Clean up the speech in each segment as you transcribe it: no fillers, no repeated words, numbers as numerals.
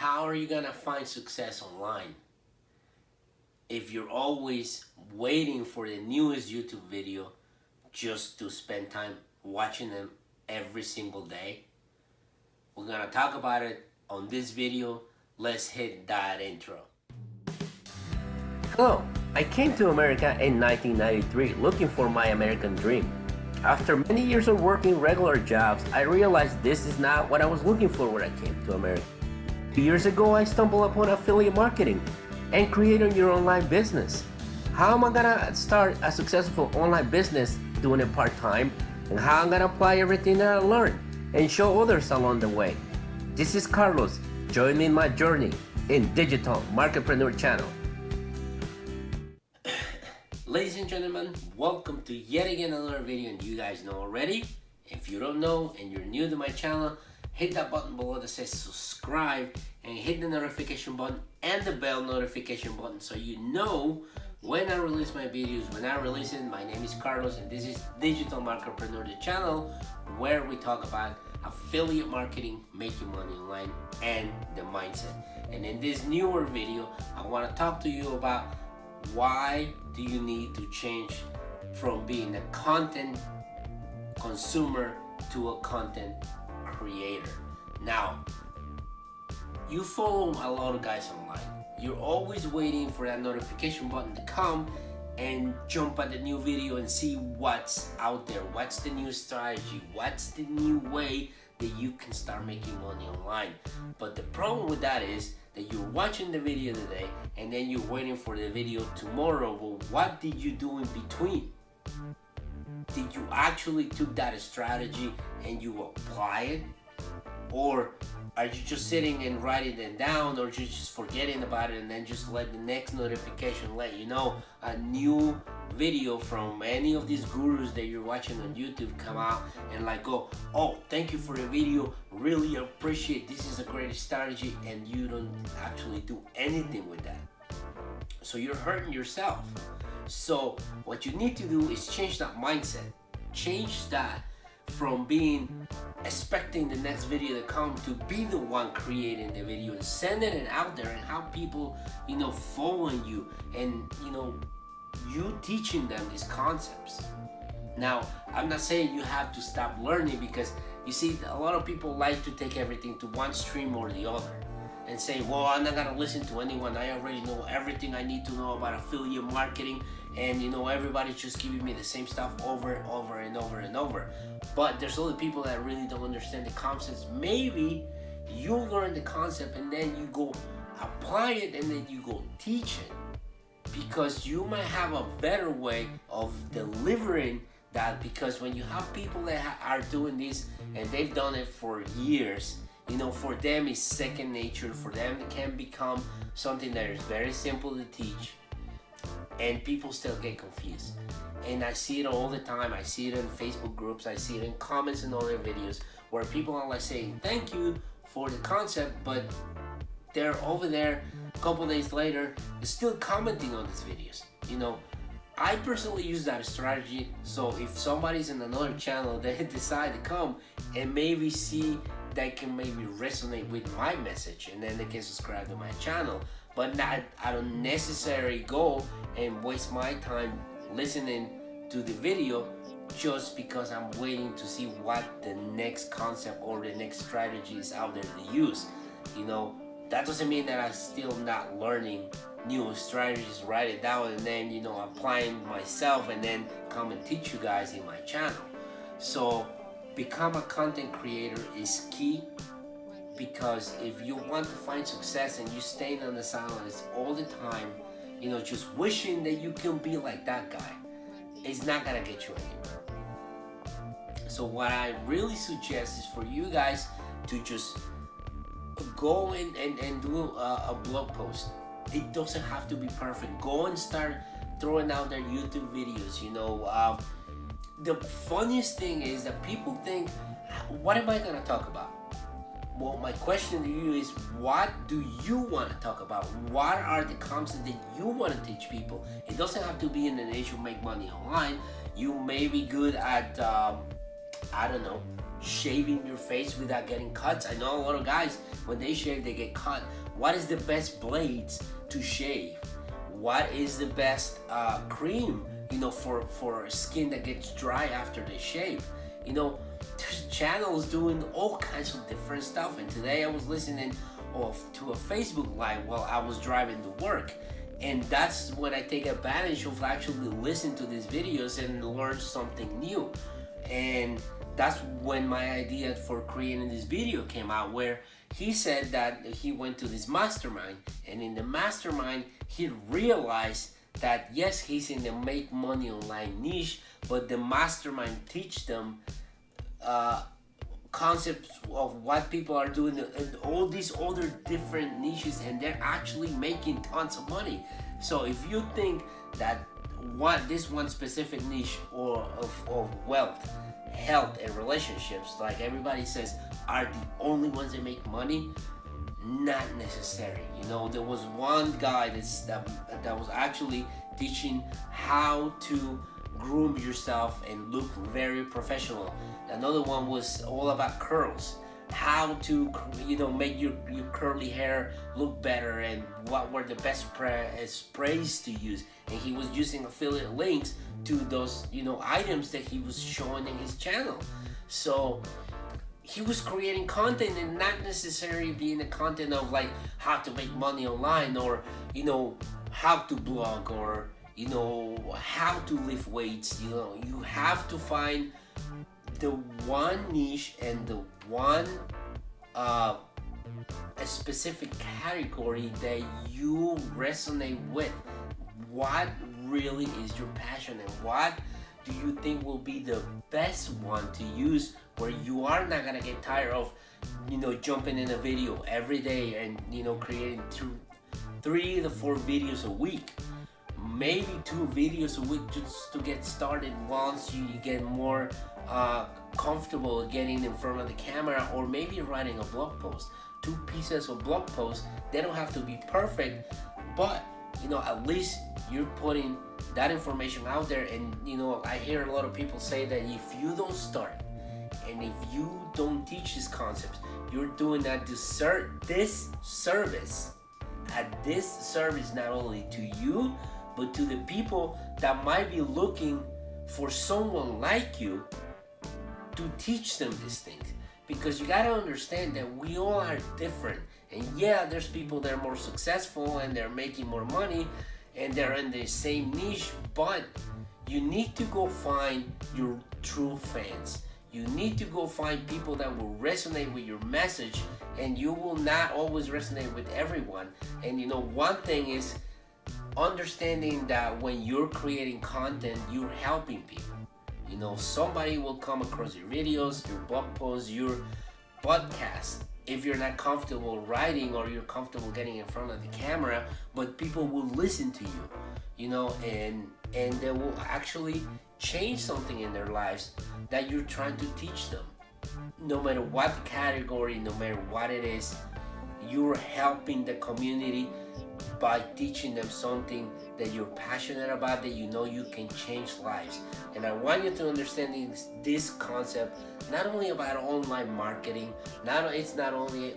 how are you gonna find success online if you're always waiting for the newest YouTube video just to spend time watching them every single day? We're gonna talk about it on this video. Let's hit that intro. Hello, I came to America in 1993 looking for my American dream. After many years of working regular jobs, I realized this is not what I was looking for when I came to America. 2 years ago, I stumbled upon affiliate marketing and creating your online business. How am I gonna start a successful online business doing it part-time, and how I'm gonna apply everything that I learned and show others along the way? This is Carlos. Join me in my journey in Digital Marketpreneur Channel. Ladies and gentlemen, welcome to yet again another video, and you guys know already. If you don't know and you're new to my channel, hit that button below that says subscribe and hit the notification button and the bell notification button so you know when I release my videos. When I release it, my name is Carlos and this is Digital Marketpreneur, the channel where we talk about affiliate marketing, making money online, and the mindset. And in this newer video, I want to talk to you about why do you need to change from being a content consumer to a content creator. Now, you follow a lot of guys online. You're always waiting for that notification button to come and jump at the new video and see what's out there, what's the new strategy, what's the new way that you can start making money online. But the problem with that is that you're watching the video today and then you're waiting for the video tomorrow. Well, what did you do in between? Did you actually took that strategy and you apply it? Or are you just sitting and writing it down, or you just forgetting about it and then just let the next notification let you know a new video from any of these gurus that you're watching on YouTube come out and like go, oh, thank you for the video, really appreciate, this is a great strategy, and you don't actually do anything with that. So you're hurting yourself. So what you need to do is change that mindset. Change that from being expecting the next video to come to be the one creating the video and sending it out there and have people, following you and, you teaching them these concepts. Now, I'm not saying you have to stop learning, because you see, a lot of people like to take everything to one stream or the other and say, well, I'm not gonna listen to anyone. I already know everything I need to know about affiliate marketing, and everybody's just giving me the same stuff over and over and over and over. But there's other people that really don't understand the concepts. Maybe you learn the concept and then you go apply it and then you go teach it, because you might have a better way of delivering that. Because when you have people that are doing this and they've done it for years, for them it's second nature. For them it can become something that is very simple to teach, and people still get confused. And I see it all the time. I see it in Facebook groups, I see it in comments and other videos where people are like saying thank you for the concept, but they're over there a couple days later still commenting on these videos. I personally use that strategy, so if somebody's in another channel, they decide to come and maybe see that can maybe resonate with my message, and then they can subscribe to my channel. But I don't necessarily go and waste my time listening to the video just because I'm waiting to see what the next concept or the next strategy is out there to use. That doesn't mean that I'm still not learning new strategies, write it down, and then applying myself and then come and teach you guys in my channel. So become a content creator is key, because if you want to find success and you staying on the sidelines all the time, just wishing that you can be like that guy, it's not gonna get you anywhere. So what I really suggest is for you guys to just go in and do a blog post. It doesn't have to be perfect. Go and start throwing out their YouTube videos. The funniest thing is that people think, what am I gonna talk about? Well, my question to you is, what do you want to talk about? What are the concepts that you want to teach people? It doesn't have to be in the niche of make money online. You may be good at, I don't know, shaving your face without getting cuts. I know a lot of guys, when they shave, they get cut. What is the best blades to shave? What is the best cream, for skin that gets dry after they shave? There's channels doing all kinds of different stuff. And today I was listening to a Facebook Live while I was driving to work. And that's when I take advantage of actually listening to these videos and learn something new. And that's when my idea for creating this video came out, where he said that he went to this mastermind, and in the mastermind he realized that yes, he's in the make money online niche, but the mastermind teach them concepts of what people are doing and all these other different niches, and they're actually making tons of money. So if you think that this one specific niche or of wealth, health, and relationships, like everybody says, are the only ones that make money, not necessary. There was one guy that was actually teaching how to groom yourself and look very professional. Another one was all about curls, how to make your curly hair look better, and what were the best sprays to use. And he was using affiliate links to those items that he was showing in his channel. So he was creating content, and not necessarily being the content of like how to make money online, or how to blog, or how to lift weights. You have to find the one niche and the one a specific category that you resonate with. What really is your passion, and what do you think will be the best one to use, where you are not gonna get tired of jumping in a video every day and creating 3 to 4 videos a week, maybe 2 videos a week, just to get started. Once you get more comfortable getting in front of the camera, or maybe writing a blog post, 2 pieces of blog posts. They don't have to be perfect, but at least you're putting that information out there. And I hear a lot of people say that if you don't start and if you don't teach these concepts, you're doing that disservice not only to you, but to the people that might be looking for someone like you to teach them these things. Because you gotta understand that we all are different. And yeah, there's people that are more successful and they're making more money and they're in the same niche, but you need to go find your true fans. You need to go find people that will resonate with your message, and you will not always resonate with everyone. And one thing is understanding that when you're creating content, you're helping people. Somebody will come across your videos, your blog posts, your podcast. If you're not comfortable writing, or you're comfortable getting in front of the camera, but people will listen to you, and they will actually change something in their lives that you're trying to teach them. No matter what category, no matter what it is, you're helping the community by teaching them something that you're passionate about, that you can change lives. And I want you to understand this concept, not only about online marketing, it's not only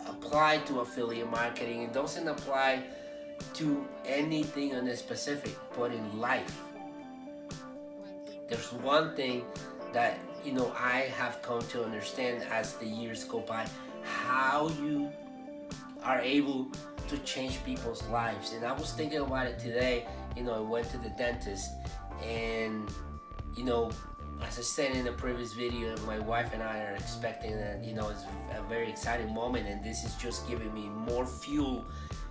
applied to affiliate marketing, it doesn't apply to anything on a specific, but in life. There's one thing that I have come to understand as the years go by, how you are able to change people's lives. And I was thinking about it today. I went to the dentist, and as I said in the previous video, my wife and I are expecting that it's a very exciting moment, and this is just giving me more fuel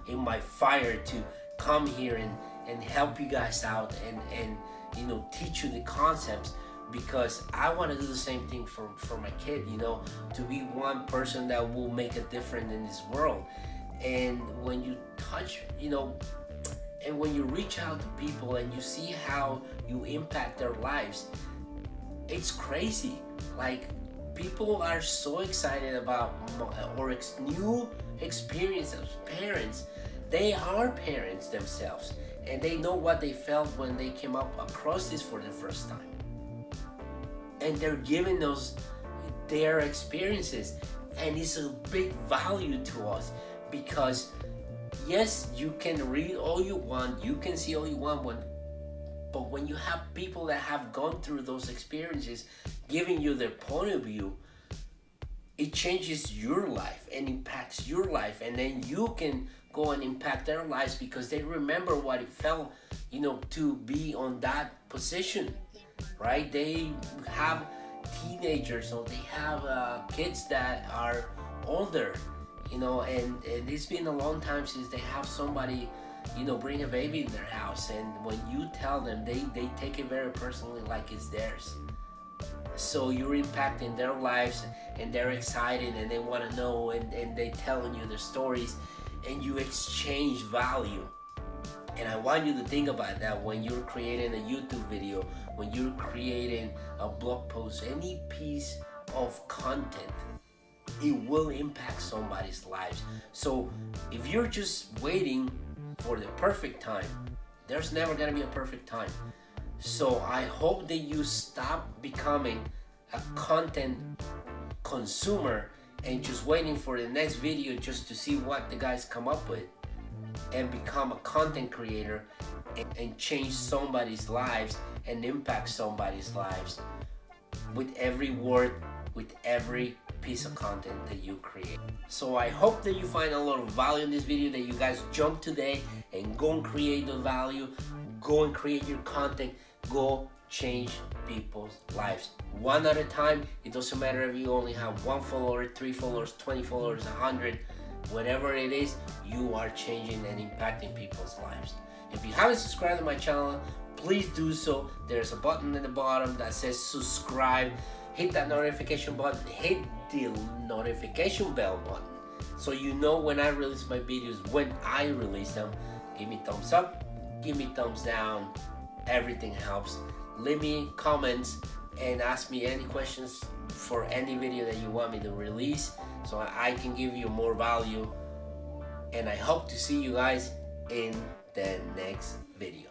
in my fire to come here and help you guys out and teach you the concepts, because I want to do the same thing for my kid, to be one person that will make a difference in this world. And when you touch, and when you reach out to people and you see how you impact their lives, it's crazy. Like, people are so excited about new experiences. Parents, they are parents themselves, and they know what they felt when they came up across this for the first time. And they're giving their experiences, and it's a big value to us, because yes, you can read all you want, you can see all you want, but when you have people that have gone through those experiences giving you their point of view, it changes your life and impacts your life, and then you can go and impact their lives because they remember what it felt, to be on that position, right? They have teenagers, or they have kids that are older, and it's been a long time since they have somebody, bring a baby in their house, and when you tell them, they take it very personally, like it's theirs. So you're impacting their lives, and they're excited, and they want to know, and they telling you their stories, and you exchange value. And I want you to think about that when you're creating a YouTube video, when you're creating a blog post, any piece of content, it will impact somebody's lives. So if you're just waiting for the perfect time, there's never gonna be a perfect time. So I hope that you stop becoming a content consumer and just waiting for the next video just to see what the guys come up with, and become a content creator and change somebody's lives and impact somebody's lives with every word, with every piece of content that you create. So I hope that you find a lot of value in this video, that you guys jump today and go and create the value, go and create your content, go change people's lives one at a time. It doesn't matter if you only have 1 follower, 3 followers, 20 followers, 100, whatever it is, you are changing and impacting people's lives. If you haven't subscribed to my channel, please do so. There's a button at the bottom that says subscribe. Hit that notification button, hit the notification bell button, so you know when I release my videos, when I release them. Give me thumbs up, give me thumbs down, everything helps. Leave me comments and ask me any questions for any video that you want me to release, so I can give you more value. And I hope to see you guys in the next video.